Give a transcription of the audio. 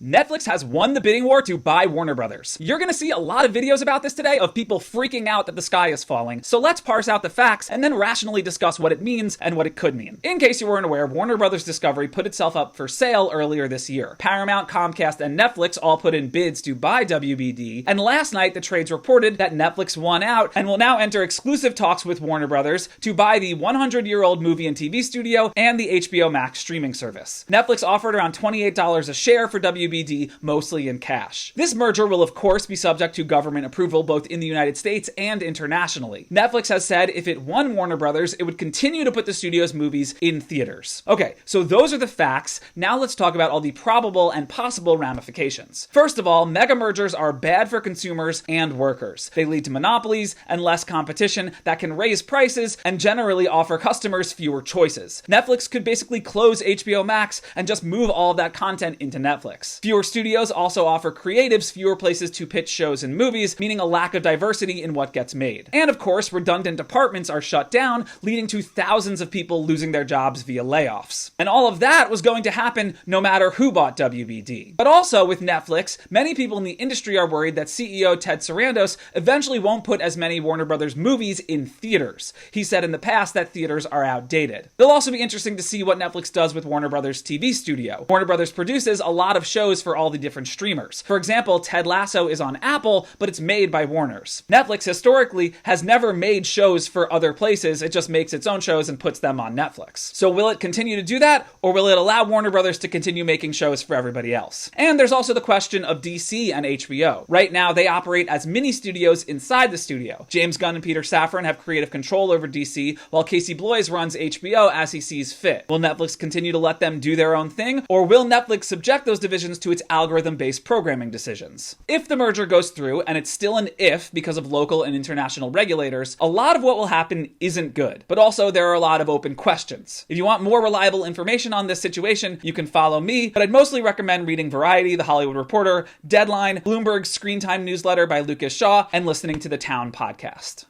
Netflix has won the bidding war to buy Warner Brothers. You're gonna see a lot of videos about this today of people freaking out that the sky is falling, so let's parse out the facts and then rationally discuss what it means and what it could mean. In case you weren't aware, Warner Brothers Discovery put itself up for sale earlier this year. Paramount, Comcast, and Netflix all put in bids to buy WBD, and last night the trades reported that Netflix won out and will now enter exclusive talks with Warner Brothers to buy the 100-year-old movie and TV studio and the HBO Max streaming service. Netflix offered around $28 a share for WBD, mostly in cash. This merger will of course be subject to government approval both in the United States and internationally. Netflix has said if it won Warner Brothers, it would continue to put the studio's movies in theaters. Okay, so those are the facts. Now let's talk about all the probable and possible ramifications. First of all, mega mergers are bad for consumers and workers. They lead to monopolies and less competition that can raise prices and generally offer customers fewer choices. Netflix could basically close HBO Max and just move all of that content into Netflix. Fewer studios also offer creatives fewer places to pitch shows and movies, meaning a lack of diversity in what gets made. And of course, redundant departments are shut down, leading to thousands of people losing their jobs via layoffs. And all of that was going to happen no matter who bought WBD. But also with Netflix, many people in the industry are worried that CEO Ted Sarandos eventually won't put as many Warner Brothers movies in theaters. He said in the past that theaters are outdated. It'll also be interesting to see what Netflix does with Warner Brothers TV studio. Warner Brothers produces a lot of shows for all the different streamers. For example, Ted Lasso is on Apple, but it's made by Warner's. Netflix historically has never made shows for other places, it just makes its own shows and puts them on Netflix. So will it continue to do that, or will it allow Warner Brothers to continue making shows for everybody else? And there's also the question of DC and HBO. Right now, they operate as mini studios inside the studio. James Gunn and Peter Safran have creative control over DC, while Casey Bloys runs HBO as he sees fit. Will Netflix continue to let them do their own thing, or will Netflix subject those divisions to its algorithm-based programming decisions? If the merger goes through, and it's still an if because of local and international regulators, a lot of what will happen isn't good. But also, there are a lot of open questions. If you want more reliable information on this situation, you can follow me, but I'd mostly recommend reading Variety, The Hollywood Reporter, Deadline, Bloomberg's Screen Time newsletter by Lucas Shaw, and listening to the Town podcast.